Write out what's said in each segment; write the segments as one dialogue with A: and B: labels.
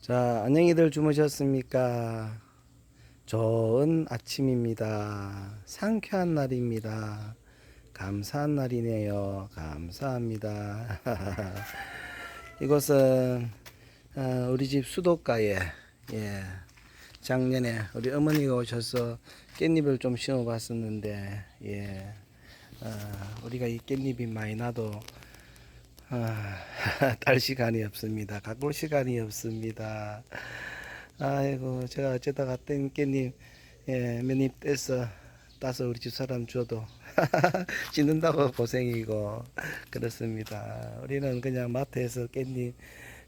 A: 자, 안녕히들 주무셨습니까? 좋은 아침입니다. 상쾌한 날입니다. 감사한 날이네요. 감사합니다. 이곳은 우리 집 수도가에 작년에 우리 어머니가 오셔서 깻잎을 좀 심어 봤었는데 우리가 이 깻잎이 많이 나도 딸 시간이 없습니다. 가꿀 시간이 없습니다. 아이고, 제가 어쩌다가 땡 깻잎, 몇잎 따서 우리 집 사람 줘도 씻는다고 고생이고, 그렇습니다. 우리는 그냥 마트에서 깻잎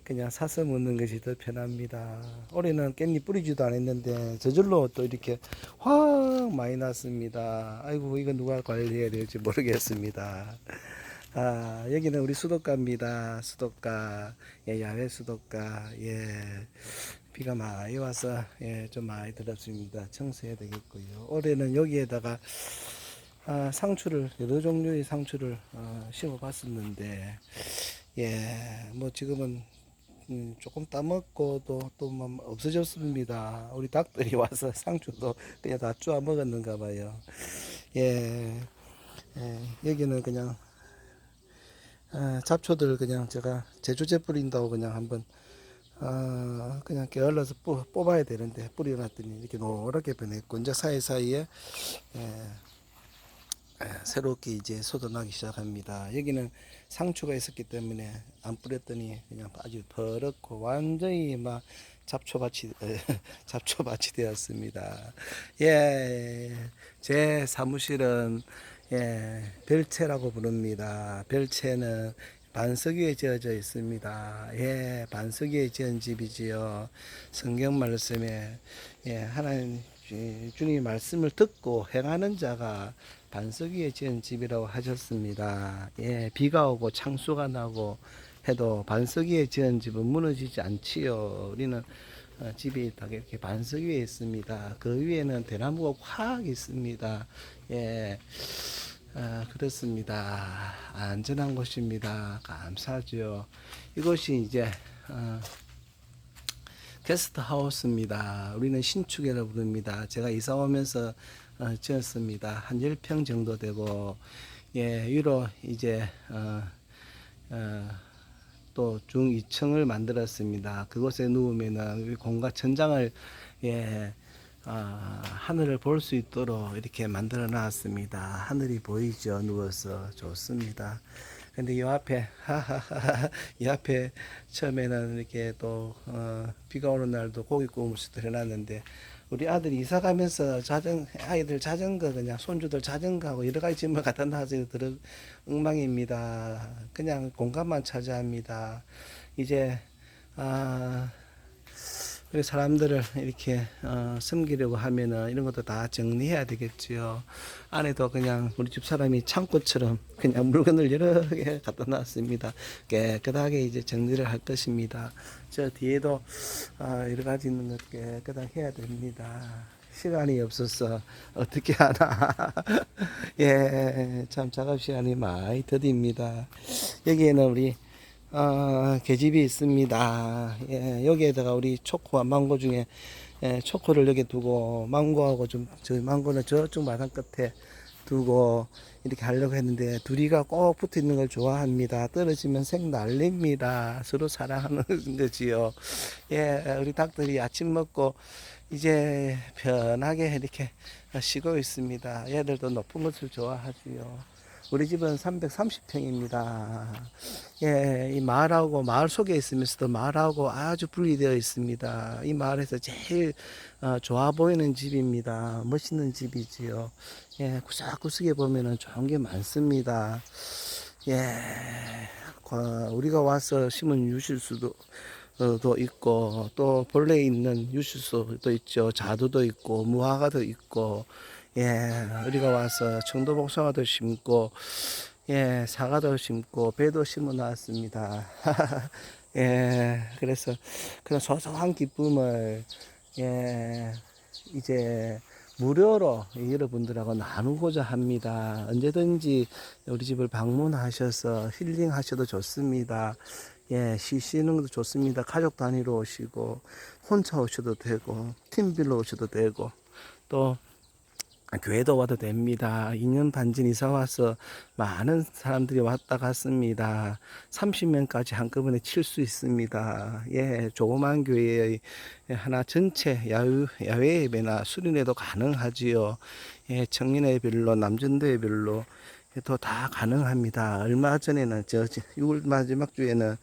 A: 그냥 사서 먹는 것이 더 편합니다. 올해는 깻잎 뿌리지도 않았는데, 저절로 또 이렇게 확 많이 났습니다. 아이고, 이거 누가 관리해야 될지 모르겠습니다. 여기는 우리 수도가입니다. 수도가, 야외 수도가, 비가 많이 와서, 좀 많이 더럽습니다. 청소해야 되겠고요. 올해는 여기에다가, 상추를, 여러 종류의 상추를, 심어 봤었는데, 뭐 지금은, 조금 따먹고 또 없어졌습니다. 우리 닭들이 와서 상추도 그냥 다 쪼아 먹었는가 봐요. 예, 여기는 그냥 잡초들 그냥 제가 제초제 뿌린다고 그냥 한번 그냥 게을러서 뽑아야 되는데 뿌려놨더니 이렇게 노랗게 변했고 이제 사이사이에 새롭게 이제 솟아나기 시작합니다. 여기는 상추가 있었기 때문에 안 뿌렸더니 그냥 아주 더럽고 완전히 막 잡초밭이 잡초밭이 되었습니다. 제 사무실은 별채라고 부릅니다. 별채는 반석 위에 지어져 있습니다. 반석 위에 지은 집이지요. 성경 말씀에 하나님 주님의 말씀을 듣고 행하는 자가 반석 위에 지은 집이라고 하셨습니다. 비가 오고 창수가 나고 해도 반석 위에 지은 집은 무너지지 않지요. 우리는 집이 딱 이렇게 반석 위에 있습니다. 그 위에는 대나무가 확 있습니다. 그렇습니다. 안전한 곳입니다. 감사하죠. 이곳이 이제 게스트 하우스입니다. 우리는 신축이라고 부릅니다. 제가 이사 오면서 지었습니다. 한 10평 정도 되고, 위로 이제, 또 중 2층을 만들었습니다. 그곳에 누우면은 공간 천장을, 하늘을 볼 수 있도록 이렇게 만들어 놨습니다. 하늘이 보이죠? 누워서 좋습니다. 근데 이 앞에 이 앞에 처음에는 이렇게 또 비가 오는 날도 고기 구울 수도 해놨는데 우리 아들이 이사 가면서 아이들 자전거 그냥 손주들 자전거하고 여러 가지 짐을 갖다 놔서 들어 엉망입니다. 그냥 공간만 차지합니다. 이제 우리 사람들을 이렇게 섬기려고 하면은 이런 것도 다 정리해야 되겠지요. 안에도 그냥 우리 집 사람이 창고처럼 그냥 물건을 여러 개 갖다 놨습니다. 깨끗하게 이제 정리를 할 것입니다. 저 뒤에도 여러 가지 있는 것 깨끗하게 해야 됩니다. 시간이 없어서 어떻게 하나. 참 작업 시간이 많이 더딥니다. 여기에는 우리 계집이 있습니다. 여기에다가 우리 초코와 망고 중에 초코를 여기 두고 망고하고 저 망고는 저쪽 마당 끝에 두고 이렇게 하려고 했는데 둘이가 꼭 붙어 있는 걸 좋아합니다. 떨어지면 생 날립니다. 서로 사랑하는 거지요. 우리 닭들이 아침 먹고 이제 편하게 이렇게 쉬고 있습니다. 얘들도 높은 것을 좋아하지요. 우리 집은 330평입니다. 이 마을하고 마을 속에 있으면서도 마을하고 아주 분리되어 있습니다. 이 마을에서 제일 좋아 보이는 집입니다. 멋있는 집이지요. 구석구석에 보면은 좋은 게 많습니다. 우리가 와서 심은 유실수도 도 있고 또 본래 있는 유실수도 있죠. 자두도 있고 무화과도 있고 우리가 와서 청도복숭아도 심고 사과도 심고 배도 심어 놨습니다. 그래서 그런 소소한 기쁨을 이제 무료로 여러분들하고 나누고자 합니다. 언제든지 우리 집을 방문하셔서 힐링하셔도 좋습니다. 예, 쉬시는 것도 좋습니다. 가족 단위로 오시고, 혼자 오셔도 되고, 팀별로 오셔도 되고, 또, 교회도 와도 됩니다. 2년 반전 이사 와서 많은 사람들이 왔다 갔습니다. 30명까지 한꺼번에 칠 수 있습니다. 예, 조그만 교회의 하나 전체 야외 예배나 수련회도 가능하지요. 예, 청년 예배별로, 남전도 예배별로 또 다 가능합니다. 얼마 전에는 6월 마지막 주에는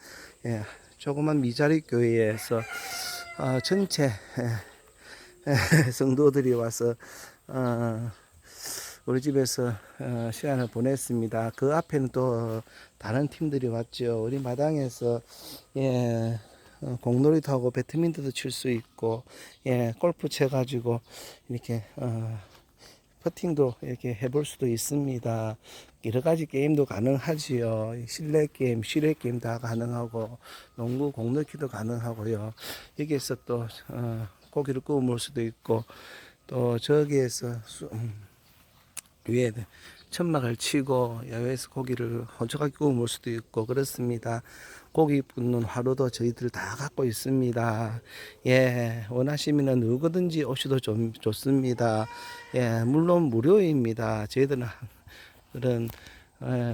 A: 예, 조그만 미자리 교회에서 전체 성도들이 와서 우리 집에서 시간을 보냈습니다. 그 앞에는 또 다른 팀들이 왔죠. 우리 마당에서 예, 공놀이 타고 배드민턴도 칠 수 있고 예, 골프 쳐가지고 이렇게 퍼팅도 이렇게 해볼 수도 있습니다. 여러 가지 게임도 가능하지요. 실내 게임, 실외 게임 다 가능하고 농구, 공넣기도 가능하고요. 여기에서 또 고기를 구워 먹을 수도 있고 또 저기에서 위에 천막을 치고 야외에서 고기를 혼자하게 구워 먹을 수도 있고 그렇습니다. 고기 굽는 화로도 저희들 다 갖고 있습니다. 예, 원하시면 누구든지 오셔도 좀 좋습니다. 예, 물론 무료입니다. 저희들은 그런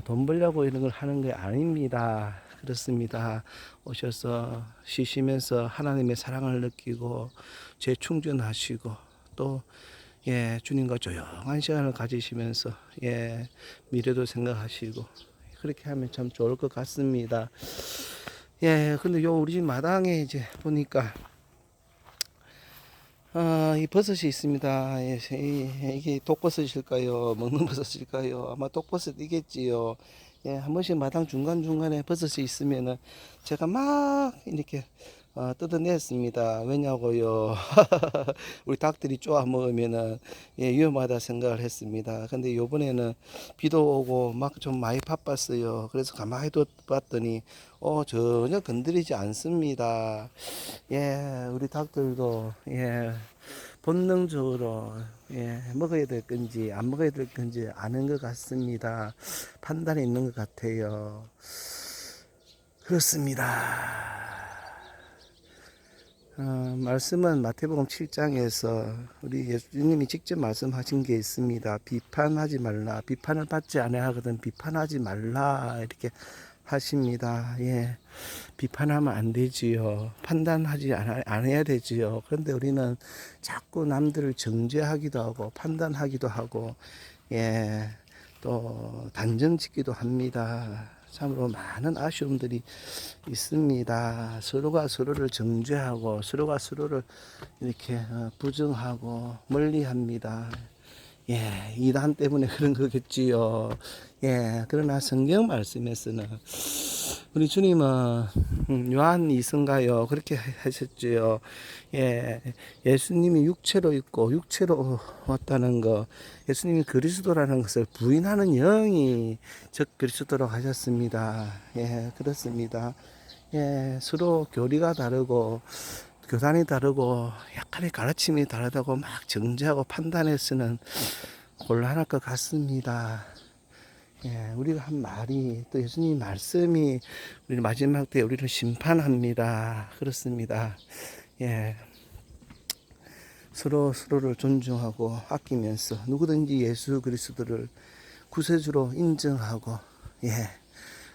A: 돈 벌려고 이런 걸 하는 게 아닙니다. 그렇습니다. 오셔서 쉬시면서 하나님의 사랑을 느끼고 재충전하시고 또 예, 주님과 조용한 시간을 가지시면서 예, 미래도 생각하시고 그렇게 하면 참 좋을 것 같습니다. 예, 근데 요 우리 집 마당에 이제 보니까 이 버섯이 있습니다. 예, 이게 독버섯일까요? 먹는 버섯일까요? 아마 독버섯이겠지요. 예, 한 번씩 마당 중간중간에 버섯이 있으면은 제가 막 이렇게 뜯어냈습니다. 왜냐고요? 우리 닭들이 쪼아 먹으면은 예, 위험하다 생각을 했습니다. 근데 요번에는 비도 오고 막 좀 많이 바빴어요. 그래서 가만히 봤더니 전혀 건드리지 않습니다. 예, 우리 닭들도 예, 본능적으로 예, 먹어야 될 건지 안 먹어야 될 건지 아는 것 같습니다. 판단이 있는 것 같아요. 그렇습니다. 말씀은 마태복음 7장에서 우리 예수님이 직접 말씀하신 게 있습니다. 비판하지 말라. 비판을 받지 않아야 하거든 비판하지 말라. 이렇게 하십니다. 예. 비판하면 안 되지요. 판단하지 않아야 되지요. 그런데 우리는 자꾸 남들을 정죄하기도 하고 판단하기도 하고 예. 또 단정 짓기도 합니다. 참으로 많은 아쉬움들이 있습니다. 서로가 서로를 정죄하고 서로가 서로를 이렇게 부정하고 멀리합니다. 예, 이단 때문에 그런 거겠지요. 예, 그러나 성경 말씀에서는 우리 주님은 요한 이성가요 그렇게 하셨지요. 예, 예수님이 육체로 있고 육체로 왔다는 거, 예수님이 그리스도라는 것을 부인하는 영이 즉 그리스도로 하셨습니다. 예, 그렇습니다. 예, 서로 교리가 다르고 교단이 다르고 약간의 가르침이 다르다고 막 정죄하고 판단해서는 곤란할 것 같습니다. 예, 우리가 한 말이 또 예수님 말씀이 우리 마지막 때 우리를 심판합니다. 그렇습니다. 예, 서로를 존중하고 아끼면서 누구든지 예수 그리스도를 구세주로 인정하고 예,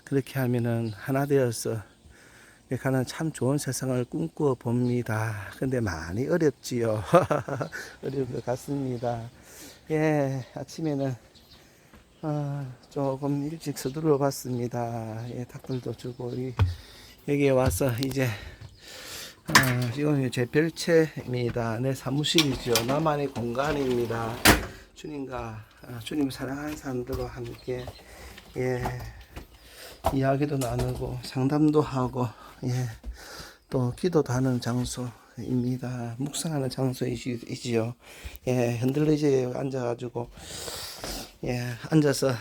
A: 그렇게 하면은 하나 되어서 가는 참 좋은 세상을 꿈꾸어 봅니다. 근데 많이 어렵지요. 어려울 것 같습니다. 예, 아침에는 조금 일찍 서둘러 봤습니다. 예, 닭들도 주고 여기에 와서 이제 이건 제 별채입니다. 내 사무실이죠. 나만의 공간입니다. 주님과 주님 사랑하는 사람들과 함께 예, 이야기도 나누고 상담도 하고 예, 또 기도도 하는 장소입니다. 묵상하는 장소이지요. 예, 흔들리지에 앉아가지고 예, 앉아서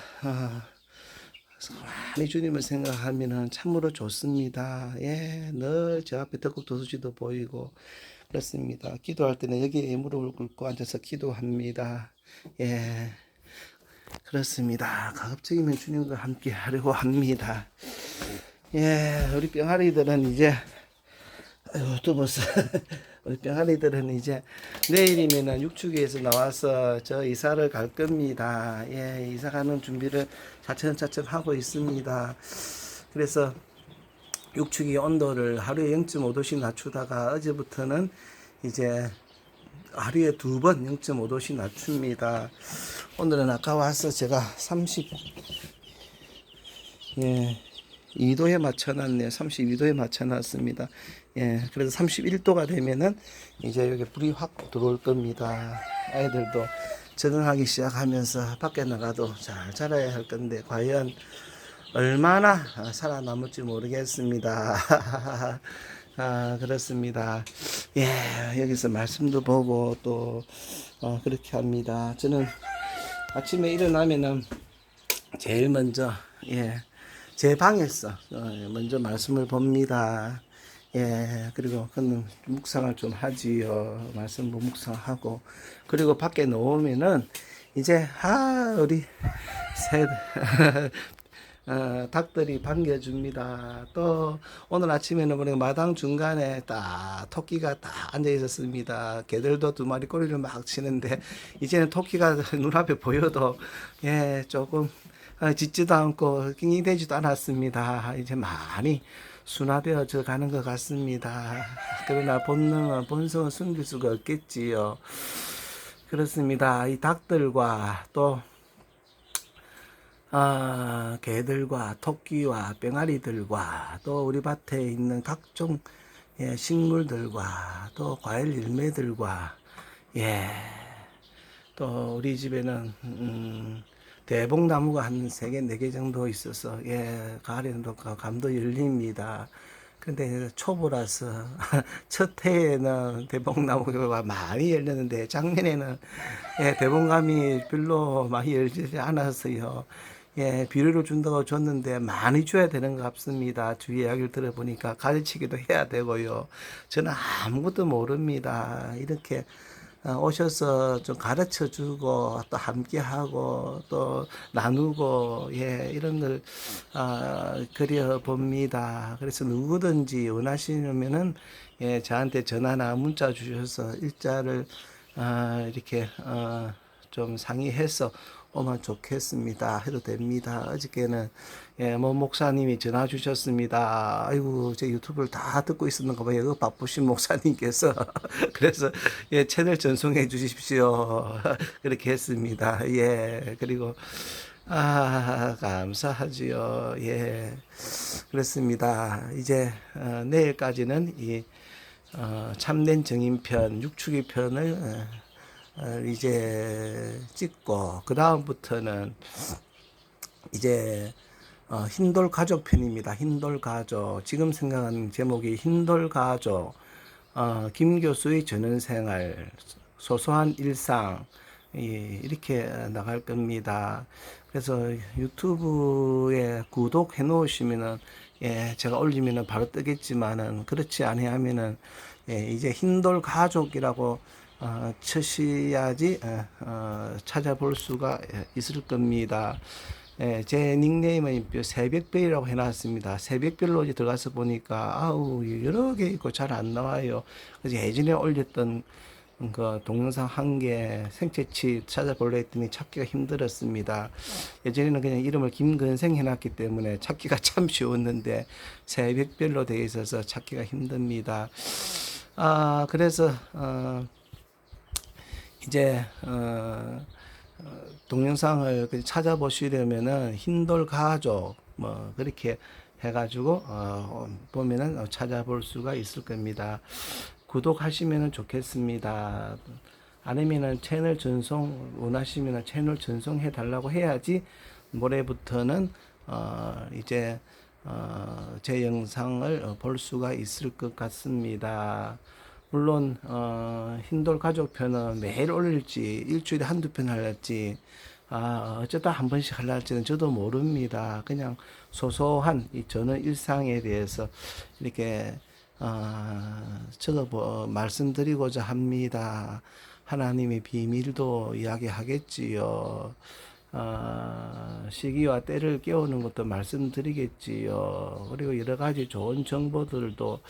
A: 많이 주님을 생각하면은 참으로 좋습니다. 예, 늘 제 앞에 덕국 도수지도 보이고 그렇습니다. 기도할 때는 여기에 무릎을 꿇고 앉아서 기도합니다. 예, 그렇습니다. 가급적이면 주님과 함께 하려고 합니다. 예, 우리 병아리들은 이제, 아이고, 또 벌써, 우리 병아리들은 이제 내일이면은 육축에서 나와서 저 이사를 갈 겁니다. 예, 이사 가는 준비를 차츰차츰 하고 있습니다. 그래서 육축이 온도를 하루에 0.5도씩 낮추다가 어제부터는 이제 하루에 2번 0.5도씩 낮춥니다. 오늘은 아까 와서 제가 2도에 맞춰놨네요. 32도에 맞춰놨습니다. 예, 그래서 31도가 되면은 이제 여기 불이 확 들어올 겁니다. 아이들도 적응하기 시작하면서 밖에 나가도 잘 자라야 할 건데 과연 얼마나 살아남을지 모르겠습니다. 아, 그렇습니다. 예, 여기서 말씀도 보고 또 그렇게 합니다. 저는 아침에 일어나면은 제일 먼저 제 방에서 먼저 말씀을 봅니다. 예, 그리고 그는 묵상을 좀 하지요. 말씀도 묵상하고 그리고 밖에 나오면은 이제 우리 새 닭들이 반겨줍니다. 또 오늘 아침에는 보니까 마당 중간에 딱 토끼가 딱 앉아 있었습니다. 개들도 2마리 꼬리를 막 치는데 이제는 토끼가 눈앞에 보여도 조금 짖지도 않고 낑낑대지도 않았습니다. 이제 많이 순화되어져 가는 것 같습니다. 그러나 본성은 숨길 수가 없겠지요. 그렇습니다. 이 닭들과 또 개들과 토끼와 병아리들과 또 우리 밭에 있는 각종 식물들과 또 과일 열매들과 또 우리 집에는 대봉나무가 한 3개, 4개 정도 있어서 가을에는 또 감도 열립니다. 근데 초보라서 첫 해에는 대봉나무가 많이 열렸는데 작년에는 대봉감이 별로 많이 열리지 않았어요. 비료를 준다고 줬는데 많이 줘야 되는 것 같습니다. 주위 이야기를 들어보니까 가르치기도 해야 되고요. 저는 아무것도 모릅니다. 이렇게 오셔서 좀 가르쳐 주고 또 함께 하고 또 나누고 이런 걸 그려 봅니다. 그래서 누구든지 원하시면은 저한테 전화나 문자 주셔서 일자를 이렇게 좀 상의해서 오면 좋겠습니다. 해도 됩니다. 어저께는 모 목사님이 전화 주셨습니다. 아이고 제 유튜브를 다 듣고 있었는가 봐요. 바쁘신 목사님께서 그래서 채널 전송해 주십시오. 그렇게 했습니다. 그리고 감사하지요. 그렇습니다. 이제 내일까지는 이 참된 정인편, 육축이 편을 이제 찍고 그 다음부터는 이제 흰돌 가족 편입니다. 흰돌 가족. 지금 생각하는 제목이 흰돌 가족. 김 교수의 전원생활, 소소한 일상 이렇게 나갈 겁니다. 그래서 유튜브에 구독해 놓으시면은 제가 올리면은 바로 뜨겠지만은 그렇지 아니하면은 이제 흰돌 가족이라고 쳐셔야지 찾아볼 수가 있을 겁니다. 제 닉네임은 새벽별이라고 해놨습니다. 새벽별로 들어가서 보니까 여러 개 있고 잘 안 나와요. 그래서 예전에 올렸던 그 동영상 한 개 생채치 찾아보려 했더니 찾기가 힘들었습니다. 예전에는 그냥 이름을 김근생 해놨기 때문에 찾기가 참 쉬웠는데 새벽별로 되어 있어서 찾기가 힘듭니다. 그래서 이제 동영상을 찾아보시려면은 흰돌 가족 뭐 그렇게 해가지고 보면은 찾아볼 수가 있을 겁니다. 구독하시면 좋겠습니다. 아니면은 채널 전송 원하시면 채널 전송해 달라고 해야지 모레부터는 이제 제 영상을 볼 수가 있을 것 같습니다. 물론 흰돌 가족 편은 매일 올릴지 일주일에 한두 편 할지 어쩌다 한 번씩 할지는 저도 모릅니다. 그냥 소소한 이 저는 일상에 대해서 이렇게 말씀드리고자 합니다. 하나님의 비밀도 이야기하겠지요. 시기와 때를 깨우는 것도 말씀드리겠지요. 그리고 여러 가지 좋은 정보들도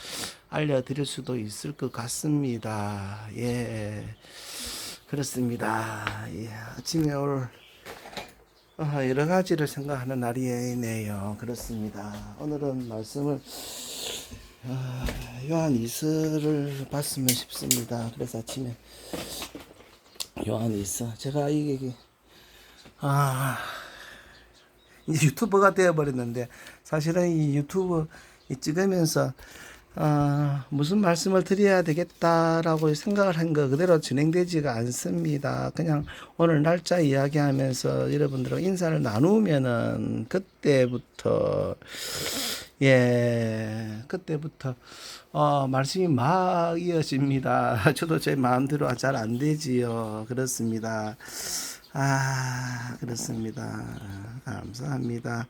A: 알려드릴 수도 있을 것 같습니다. 예, 그렇습니다. 예, 아침에 오늘 여러 가지를 생각하는 날이네요. 그렇습니다. 오늘은 말씀을 요한 2서를 봤으면 싶습니다. 그래서 아침에 요한 2서 제가 이게 이제 유튜버가 되어버렸는데 사실은 이 유튜브 찍으면서 무슨 말씀을 드려야 되겠다라고 생각을 한 거 그대로 진행되지가 않습니다. 그냥 오늘 날짜 이야기하면서 여러분들과 인사를 나누면은 그때부터 말씀이 막 이어집니다. 저도 제 마음대로 잘 안 되지요. 그렇습니다. 그렇습니다. 감사합니다.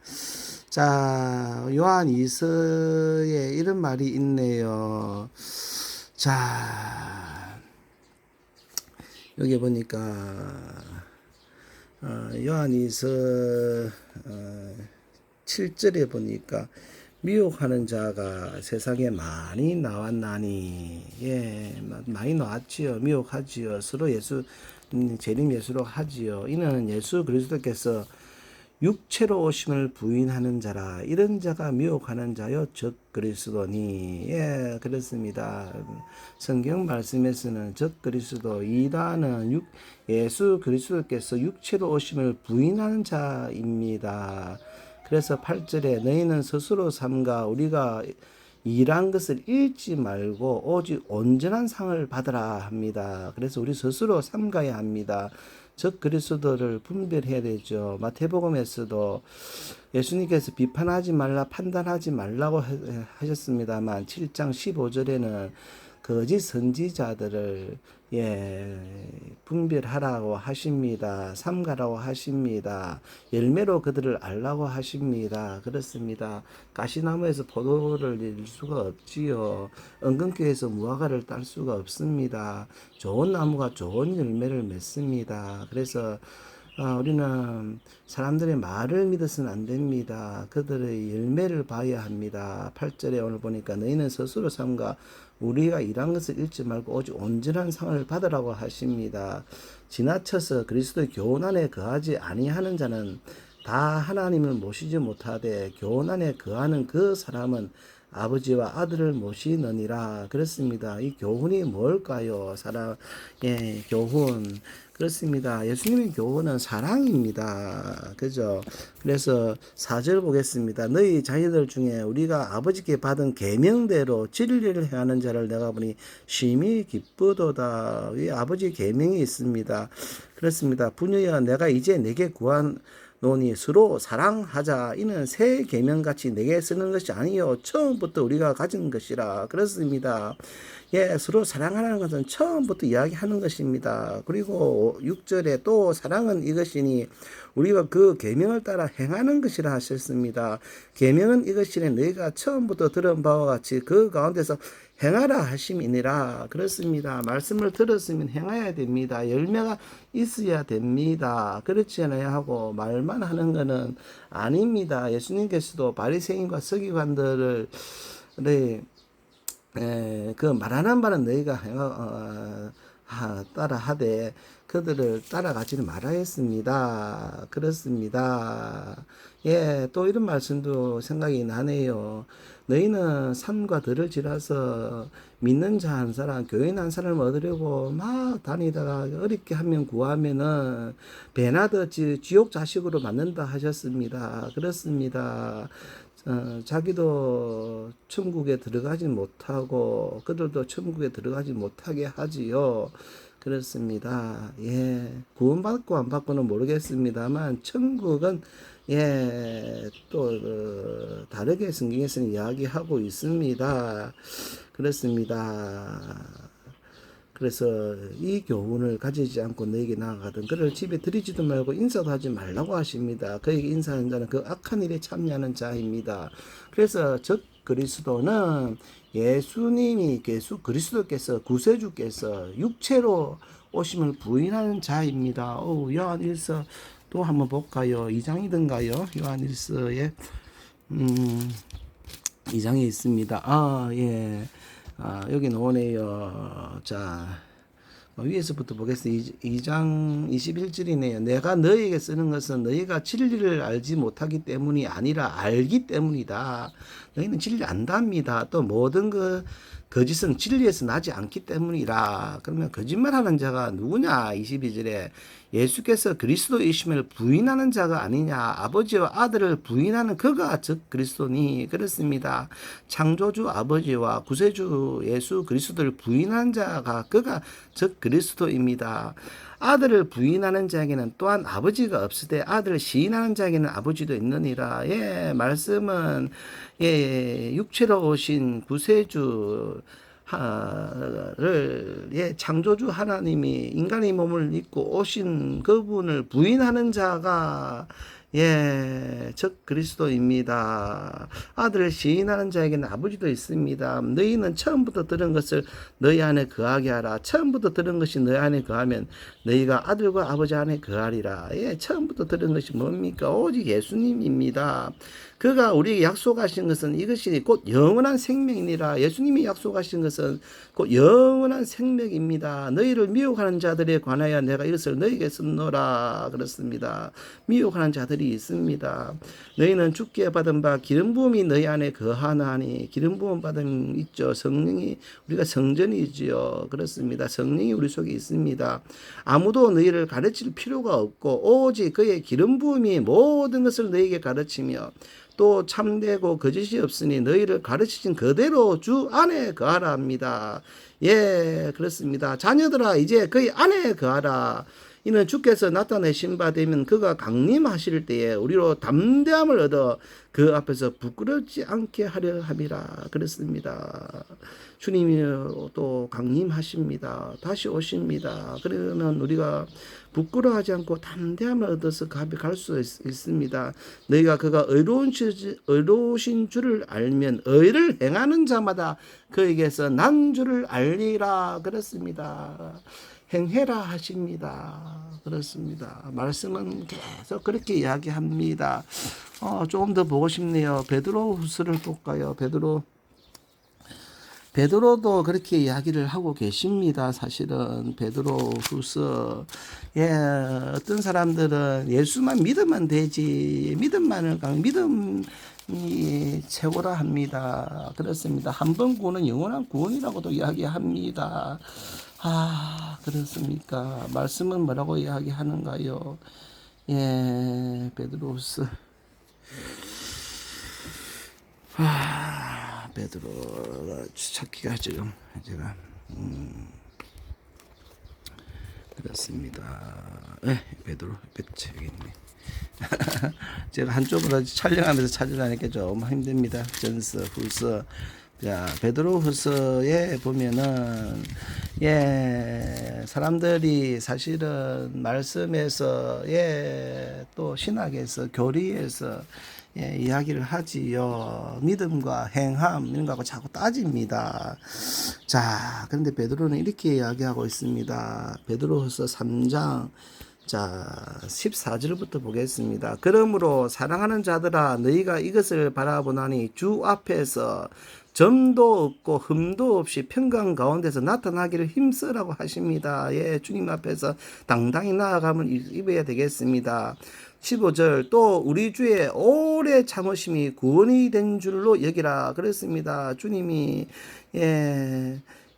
A: 자, 요한 2서에 이런 말이 있네요. 자, 여기 보니까, 요한 2서, 7절에 보니까, 미혹하는 자가 세상에 많이 나왔나니, 예, 많이 나왔지요. 미혹하지요. 서로 재림 예수로 하지요. 이는 예수 그리스도께서 육체로 오심을 부인하는 자라. 이런 자가 미혹하는 자요 즉 그리스도니. 예, 그렇습니다. 성경 말씀에서는 즉 그리스도, 이다는 예수 그리스도께서 육체로 오심을 부인하는 자입니다. 그래서 8절에 너희는 스스로 삼가 우리가 일한 것을 잃지 말고 오직 온전한 상을 받으라 합니다. 그래서 우리 스스로 삼가야 합니다. 즉 그리스도를 분별해야 되죠. 마태복음에서도 예수님께서 비판하지 말라, 판단하지 말라고 하셨습니다만 7장 15절에는 거짓 선지자들을 분별하라고 하십니다. 삼가라고 하십니다. 열매로 그들을 알라고 하십니다. 그렇습니다. 가시나무에서 포도를 낼 수가 없지요. 은근교에서 무화과를 딸 수가 없습니다. 좋은 나무가 좋은 열매를 맺습니다. 그래서 우리는 사람들의 말을 믿어서는 안 됩니다. 그들의 열매를 봐야 합니다. 8절에 오늘 보니까 너희는 스스로 삼가 우리가 일한 것을 잃지 말고 오직 온전한 상을 받으라고 하십니다. 지나쳐서 그리스도의 교훈 안에 거하지 아니하는 자는 다 하나님을 모시지 못하되 교훈 안에 거하는 그 사람은 아버지와 아들을 모시느니라. 그렇습니다. 이 교훈이 뭘까요? 교훈. 그렇습니다. 예수님의 교훈은 사랑입니다. 그죠? 그래서 4절 보겠습니다. 너희 자녀들 중에 우리가 아버지께 받은 계명대로 진리를 행하는 자를 내가 보니 심히 기쁘도다. 이 아버지의 계명이 있습니다. 그렇습니다. 부녀야 내가 이제 내게 구한 노니 서로 사랑하자. 이는 새 계명같이 내게 쓰는 것이 아니요 처음부터 우리가 가진 것이라. 그렇습니다. 예, 서로 사랑하는 것은 처음부터 이야기하는 것입니다. 그리고 6절에 또 사랑은 이것이니 우리가 그 계명을 따라 행하는 것이라 하셨습니다. 계명은 이것이니 너희가 처음부터 들은 바와 같이 그 가운데서 행하라 하심이니라. 그렇습니다. 말씀을 들었으면 행해야 됩니다. 열매가 있어야 됩니다. 그렇지 않아야 하고 말만 하는 것은 아닙니다. 예수님께서도 바리새인과 서기관들을 그 말하는 바는 너희가 따라 하되 그들을 따라가지는 말아 했습니다. 그렇습니다. 예, 또 이런 말씀도 생각이 나네요. 너희는 산과 들을 지나서 믿는 자 한 사람, 교인 한 사람을 얻으려고 막 다니다가 어렵게 하면 구하면은 배나더 지옥 자식으로 만든다 하셨습니다. 그렇습니다. 자기도 천국에 들어가지 못하고 그들도 천국에 들어가지 못하게 하지요. 그렇습니다. 예, 구원받고 안 받고는 모르겠습니다만 천국은 또 다르게 성경에서는 이야기하고 있습니다. 그렇습니다. 그래서 이 교훈을 가지지 않고 너에게 나아가든 그를 집에 들이지도 말고 인사도 하지 말라고 하십니다. 그에게 인사하는 자는 그 악한 일에 참여하는 자입니다. 그래서 즉 그리스도는 그리스도께서 구세주께서 육체로 오심을 부인하는 자입니다. 요한 1서 또 한번 볼까요? 2장이든가요? 요한일서에 2장에 있습니다. 예. 여기 나오네요. 자, 위에서부터 보겠습니다. 2장 21절이네요. 내가 너희에게 쓰는 것은 너희가 진리를 알지 못하기 때문이 아니라 알기 때문이다. 너희는 진리를 안답니다. 또 모든 거짓은 진리에서 나지 않기 때문이라. 그러면 거짓말하는 자가 누구냐? 22절에 예수께서 그리스도이심을 부인하는 자가 아니냐. 아버지와 아들을 부인하는 그가 즉 그리스도니. 그렇습니다. 창조주 아버지와 구세주 예수 그리스도를 부인하는 자가 그가 즉 그리스도입니다. 아들을 부인하는 자에게는 또한 아버지가 없으되 아들을 시인하는 자에게는 아버지도 있느니라. 예, 말씀은 육체로 오신 구세주 창조주 하나님이 인간의 몸을 입고 오신 그분을 부인하는 자가 즉 그리스도입니다. 아들을 시인하는 자에게는 아버지도 있습니다. 너희는 처음부터 들은 것을 너희 안에 거하게 하라. 처음부터 들은 것이 너희 안에 거하면 너희가 아들과 아버지 안에 거하리라. 처음부터 들은 것이 뭡니까? 오직 예수님입니다. 그가 우리에게 약속하신 것은 이것이 곧 영원한 생명이니라. 예수님이 약속하신 것은 곧 영원한 생명입니다. 너희를 미혹하는 자들에 관하여 내가 이것을 너희에게 썼노라. 그렇습니다. 미혹하는 자들이 있습니다. 너희는 주께 받은 바 기름 부음이 너희 안에 거하나니. 기름 부음 받은 있죠. 성령이 우리가 성전이지요. 그렇습니다. 성령이 우리 속에 있습니다. 아무도 너희를 가르칠 필요가 없고 오직 그의 기름 부음이 모든 것을 너희에게 가르치며 또 참되고 거짓이 없으니 너희를 가르치신 그대로 주 안에 거하라 합니다. 그렇습니다. 자녀들아 이제 그의 안에 거하라. 이는 주께서 나타내신 바 되면 그가 강림하실 때에 우리로 담대함을 얻어 그 앞에서 부끄럽지 않게 하려 함이라. 그렇습니다. 주님이 또 강림하십니다. 다시 오십니다. 그러면 우리가 부끄러워하지 않고 담대함을 얻어서 그 앞에 갈 수 있습니다. 너희가 그가 의로우신 줄을 알면 의를 행하는 자마다 그에게서 난 줄을 알리라. 그렇습니다. 행해라 하십니다. 그렇습니다. 말씀은 계속 그렇게 이야기합니다. 조금 더 보고 싶네요. 베드로후서를 볼까요? 베드로도 그렇게 이야기를 하고 계십니다. 사실은 베드로후서 어떤 사람들은 예수만 믿으면 되지 믿음이 최고라 합니다. 그렇습니다. 한 번 구원은 영원한 구원이라고도 이야기합니다. 그렇습니까? 말씀은 뭐라고 이야기하는가요? 베드로후서 베드로가 찾기가 지금 제가 그렇습니다. 베드로 여기 있네. 제가 한쪽으로 촬영하면서 찾으려니까 좀 힘듭니다. 전서, 후서. 자, 베드로후서에 보면은 사람들이 사실은 말씀에서 또 신학에서 교리에서 이야기를 하지요. 믿음과 행함 이런 거하고 자꾸 따집니다. 자, 그런데 베드로는 이렇게 이야기하고 있습니다. 베드로후서 3장 14절부터 보겠습니다. 그러므로 사랑하는 자들아 너희가 이것을 바라보나니 주 앞에서 점도 없고 흠도 없이 평강 가운데서 나타나기를 힘쓰라고 하십니다. 주님 앞에서 당당히 나아감을 입어야 되겠습니다. 15절 또 우리 주의 오래 참으심이 구원이 된 줄로 여기라. 그랬습니다. 주님이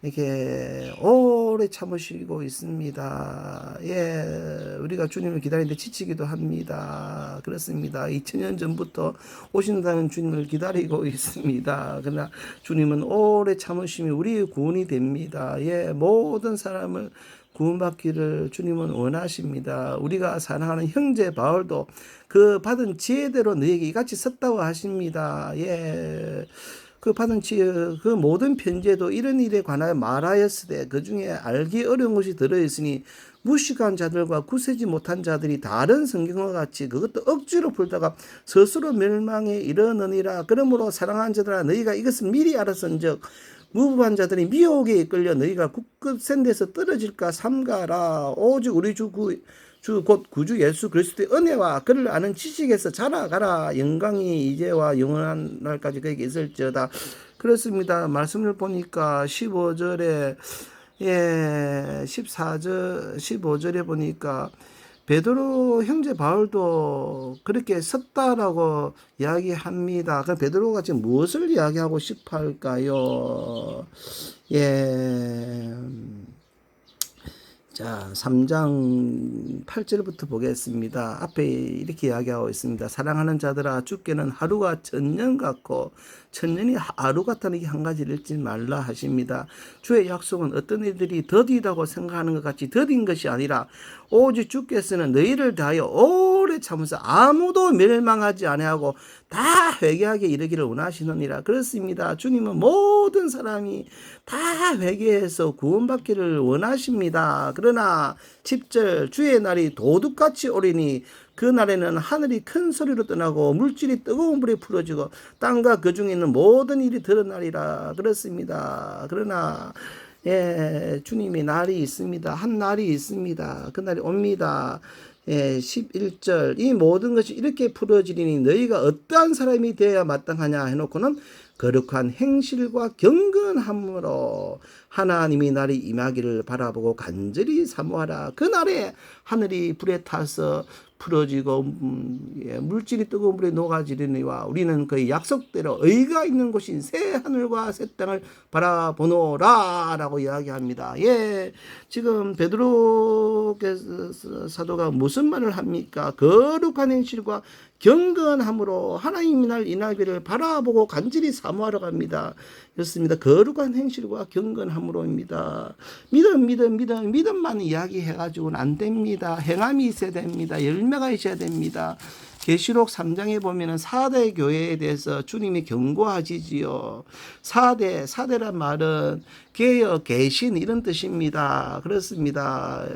A: 이렇게 오래 참으시고 있습니다. 우리가 주님을 기다리는데 지치기도 합니다. 그렇습니다. 2000년 전부터 오신다는 주님을 기다리고 있습니다. 그러나 주님은 오래 참으심이 우리의 구원이 됩니다. 모든 사람을 구원받기를 주님은 원하십니다. 우리가 사랑하는 형제 바울도 그 받은 지혜대로 너에게 이같이 썼다고 하십니다. 그 받은 지혜, 그 모든 편지에도 이런 일에 관하여 말하였으되 그 중에 알기 어려운 것이 들어있으니 무식한 자들과 구세지 못한 자들이 다른 성경과 같이 그것도 억지로 풀다가 스스로 멸망에 이르느니라. 그러므로 사랑하는 자들아 너희가 이것을 미리 알았은즉 무부한 자들이 미혹에 이끌려 너희가 국급 센 데서 떨어질까 삼가라. 오직 우리 주 주 곧 구주 예수 그리스도의 은혜와 그를 아는 지식에서 자라가라. 영광이 이제와 영원한 날까지 그에게 있을지어다. 그렇습니다. 말씀을 보니까 15절에 14절 15절에 보니까 베드로 형제 바울도 그렇게 섰다라고 이야기합니다. 그럼 베드로가 지금 무엇을 이야기하고 싶어 할까요? 자, 3장 8절부터 보겠습니다. 앞에 이렇게 이야기하고 있습니다. 사랑하는 자들아, 주께는 하루가 천년 같고 천년이 하루 같다는 게 한 가지를 잊지 말라 하십니다. 주의 약속은 어떤 이들이 더디다고 생각하는 것 같이 더딘 것이 아니라 오직 주께서는 너희를 다하여 오래 참으사 아무도 멸망하지 아니하고 다 회개하게 이르기를 원하시느니라. 그렇습니다. 주님은 모든 사람이 다 회개해서 구원받기를 원하십니다. 그러나 10절 주의 날이 도둑같이 오리니 그 날에는 하늘이 큰 소리로 떠나고 물질이 뜨거운 불에 풀어지고 땅과 그 중에 있는 모든 일이 드러나리라. 그렇습니다. 그러나 주님의 날이 있습니다. 한 날이 있습니다. 그 날이 옵니다. 11절 이 모든 것이 이렇게 풀어지리니 너희가 어떠한 사람이 되어야 마땅하냐 해놓고는 거룩한 행실과 경건함으로 하나님이 날이 임하기를 바라보고 간절히 사모하라. 그 날에 하늘이 불에 타서 풀어지고 물질이 뜨거운 물에 녹아지리니와 우리는 그 약속대로 의가 있는 곳인 새 하늘과 새 땅을 바라보노라 라고 이야기합니다. 지금 베드로 사도가 무슨 말을 합니까? 거룩한 행실과 경건함으로 하나님이 날 임하기를 바라보고 간절히 사모하러 갑니다. 그렇습니다. 거룩한 행실과 경건함으로입니다. 믿음만 이야기해가지고는 안 됩니다. 행함이 있어야 됩니다. 열매가 있어야 됩니다. 계시록 3장에 보면은 4대 교회에 대해서 주님이 경고하시지요. 4대란 말은 개혁, 개신 이런 뜻입니다. 그렇습니다.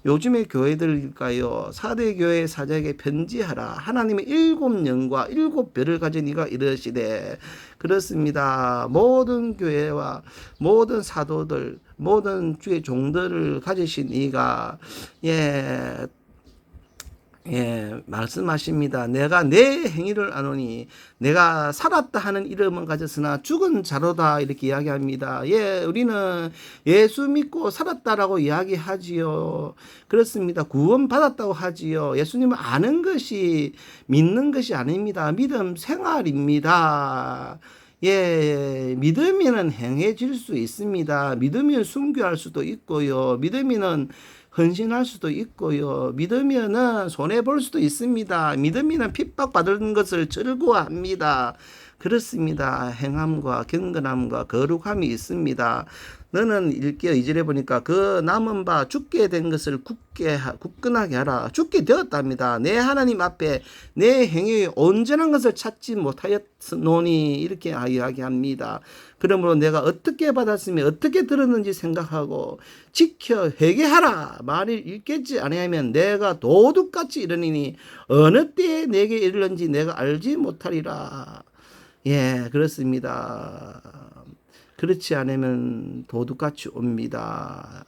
A: 요즘의 교회들일까요? 4대 교회 사자에게 편지하라. 하나님의 7영과 7별을 가진 네가 이르시되. 그렇습니다. 모든 교회와 모든 사도들, 모든 주의 종들을 가지신 이가 말씀하십니다. 내가 내 행위를 아노니 내가 살았다 하는 이름은 가졌으나 죽은 자로다 이렇게 이야기합니다. 우리는 예수 믿고 살았다라고 이야기하지요. 그렇습니다. 구원 받았다고 하지요. 예수님을 아는 것이 믿는 것이 아닙니다. 믿음 생활입니다. 믿으면 행해질 수 있습니다. 믿으면 순교할 수도 있고요. 믿으면 헌신할 수도 있고요. 믿으면은 손해 볼 수도 있습니다. 믿으면은 핍박받은 것을 즐거워합니다. 그렇습니다. 행함과 경건함과 거룩함이 있습니다. 너는 2절에 보니까 그 남은 바 죽게 된 것을 굳건하게 하라. 죽게 되었답니다. 내 하나님 앞에 내 행위의 온전한 것을 찾지 못하였노니 이렇게 이야기합니다. 그러므로 내가 어떻게 받았으며 어떻게 들었는지 생각하고 지켜 회개하라. 말을 읽겠지 아니하면 내가 도둑같이 이르니니 어느 때에 내게 이르는지 내가 알지 못하리라. 그렇습니다. 그렇지 않으면 도둑같이 옵니다.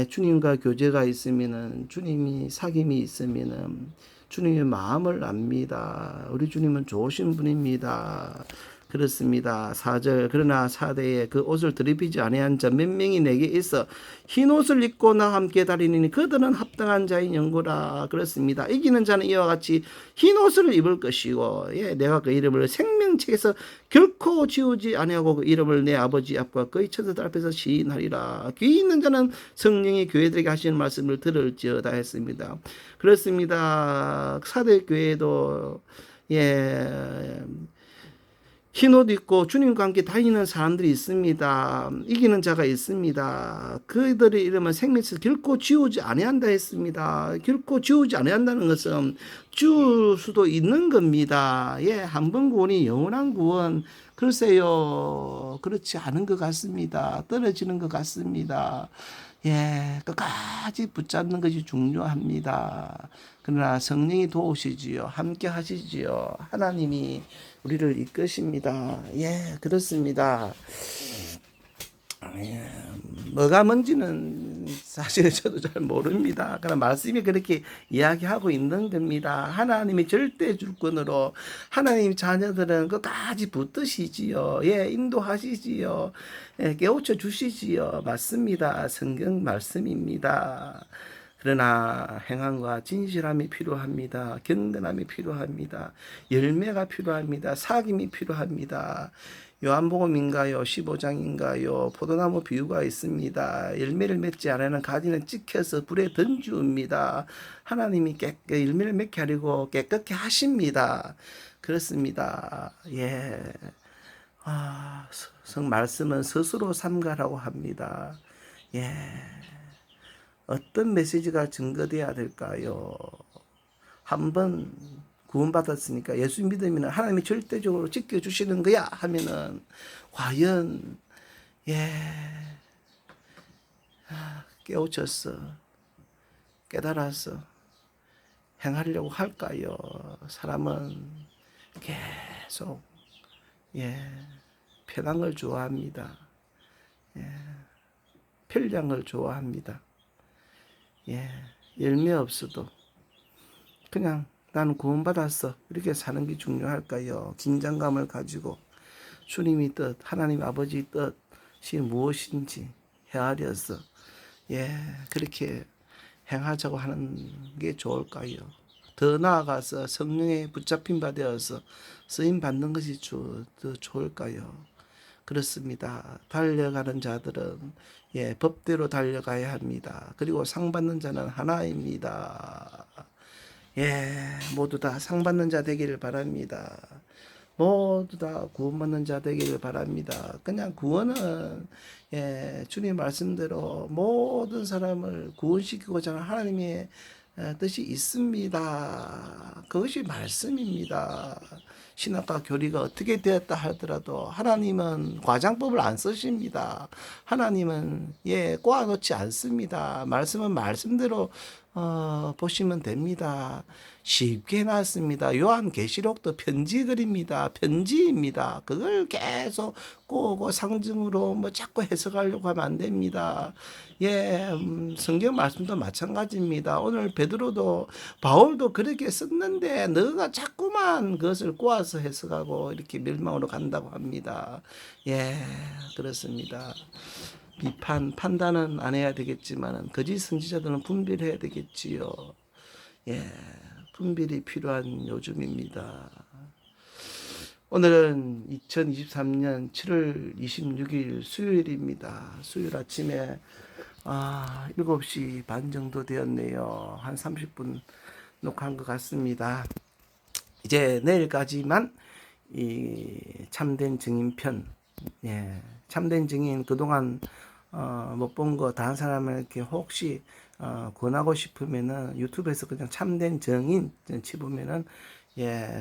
A: 주님과 교제가 있으면은 주님이 사귐이 있으면은 주님의 마음을 압니다. 우리 주님은 좋으신 분입니다. 그렇습니다. 4절 그러나 4대에 그 옷을 드립히지 아니한 자 몇 명이 내게 있어 흰 옷을 입고 나와 함께 다니니 그들은 합당한 자인 영고라. 그렇습니다. 이기는 자는 이와 같이 흰 옷을 입을 것이고 내가 그 이름을 생명책에서 결코 지우지 아니하고 그 이름을 내 아버지 앞과 그의 천사들 앞에서 시인하리라. 귀 있는 자는 성령이 교회들에게 하시는 말씀을 들을지어다 했습니다. 그렇습니다. 4대 교회도 흰옷 입고 주님과 함께 다니는 사람들이 있습니다. 이기는 자가 있습니다. 그들의 이름은 생명에서 결코 지우지 아니한다 했습니다. 결코 지우지 아니한다는 것은 지울 수도 있는 겁니다. 한 번 구원이 영원한 구원. 글쎄요, 그렇지 않은 것 같습니다. 떨어지는 것 같습니다. 끝까지 붙잡는 것이 중요합니다. 그러나 성령이 도우시지요. 함께 하시지요. 하나님이 우리를 이끄십니다. 그렇습니다. 뭐가 뭔지는 사실은 저도 잘 모릅니다. 그러나 말씀이 그렇게 이야기하고 있는 겁니다. 하나님이 절대 주권으로 하나님 자녀들은 끝까지 붙드시지요. 예, 인도하시지요. 예, 깨우쳐 주시지요. 맞습니다. 성경 말씀입니다. 그러나 행함과 진실함이 필요합니다. 경건함이 필요합니다. 열매가 필요합니다. 사귐이 필요합니다. 요한복음인가요? 15장인가요? 포도나무 비유가 있습니다. 열매를 맺지 않으면 가지는 찍혀서 불에 던지웁니다. 하나님이 열매를 맺게 하려고 깨끗게 하십니다. 그렇습니다. 예. 성 말씀은 스스로 삼가라고 합니다. 예. 어떤 메시지가 증거돼야 될까요? 한번 구원받았으니까 예수 믿으면 하나님이 절대적으로 지켜주시는 거야 하면은 과연 깨우쳐서 깨달아서 행하려고 할까요? 사람은 계속 편한 걸 좋아합니다. 편리한 좋아합니다. 열매 없어도 그냥 나는 구원받았어 이렇게 사는 게 중요할까요? 긴장감을 가지고 주님이 뜻, 하나님 아버지 뜻이 무엇인지 헤아려서 그렇게 행하자고 하는 게 좋을까요? 더 나아가서 성령에 붙잡힌 바 되어서 쓰임 받는 것이 더 좋을까요? 그렇습니다. 달려가는 자들은 법대로 달려가야 합니다. 그리고 상 받는 자는 하나입니다. 모두 다 상 받는 자 되기를 바랍니다. 모두 다 구원받는 자 되기를 바랍니다. 그냥 구원은 주님 말씀대로 모든 사람을 구원시키고자 하는 하나님의 뜻이 있습니다. 그것이 말씀입니다. 신학과 교리가 어떻게 되었다 하더라도 하나님은 과장법을 안 쓰십니다. 하나님은 꼬아놓지 않습니다. 말씀은 말씀대로 보시면 됩니다. 쉽게 해놨습니다. 요한계시록도 편지글입니다. 편지입니다. 그걸 계속 꼬고 상징으로 자꾸 해석하려고 하면 안 됩니다. 성경 말씀도 마찬가지입니다. 오늘 베드로도 바울도 그렇게 썼는데 너가 자꾸만 그것을 꼬아서 해석하고 이렇게 멸망으로 간다고 합니다. 그렇습니다. 판단은 안 해야 되겠지만 거짓 선지자들은 분별해야 되겠지요. 분별이 필요한 요즘입니다. 오늘은 2023년 7월 26일 수요일입니다. 수요일 아침에 7시 반 정도 되었네요. 한 30분 녹화한 것 같습니다. 이제 내일까지만 이 참된 증인편, 참된 증인 그동안 못 본 거 다른 사람에게 혹시 권하고 싶으면은 유튜브에서 그냥 참된 증인 치보면은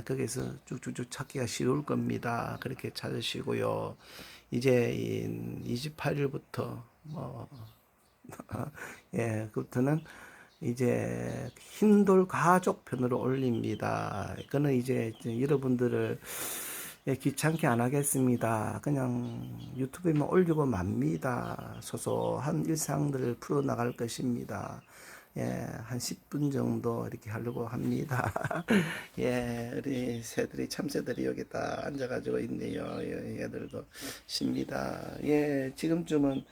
A: 거기서 쭉쭉쭉 찾기가 쉬울 겁니다. 그렇게 찾으시고요. 이제 28일부터 그부터는 이제 흰돌 가족 편으로 올립니다. 그거는 이제 여러분들을 귀찮게 안 하겠습니다. 그냥 유튜브에만 올리고 맙니다. 소소한 일상들을 풀어나갈 것입니다. 한 10분 정도 이렇게 하려고 합니다. 우리 새들이, 참새들이 여기 딱 앉아가지고 있네요. 얘들도 쉽니다. 지금쯤은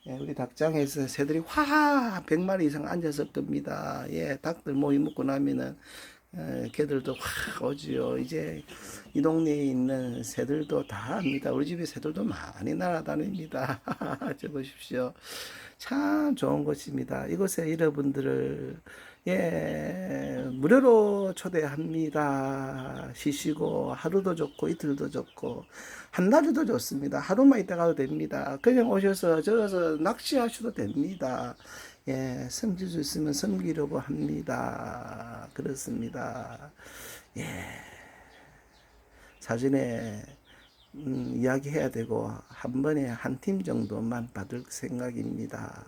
A: 우리 닭장에서 새들이 100마리 이상 앉았을 겁니다. 닭들 모이 먹고 나면은 개들도 확 오지요. 이제 이 동네에 있는 새들도 다 압니다. 우리 집에 새들도 많이 날아다닙니다. 저 보십시오. 참 좋은 곳입니다. 이곳에 여러분들을 무료로 초대합니다. 쉬시고 하루도 좋고 이틀도 좋고 한 달도 좋습니다. 하루만 있다 가도 됩니다. 그냥 오셔서 저기서 낚시하셔도 됩니다. 섬길 수 있으면 섬기려고 합니다. 그렇습니다. 사전에 이야기해야 되고 한 번에 한 팀 정도만 받을 생각입니다.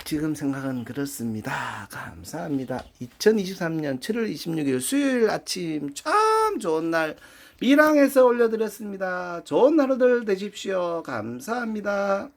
A: 지금 생각은 그렇습니다. 감사합니다. 2023년 7월 26일 수요일 아침 참 좋은 날 밀양에서 올려드렸습니다. 좋은 하루들 되십시오. 감사합니다.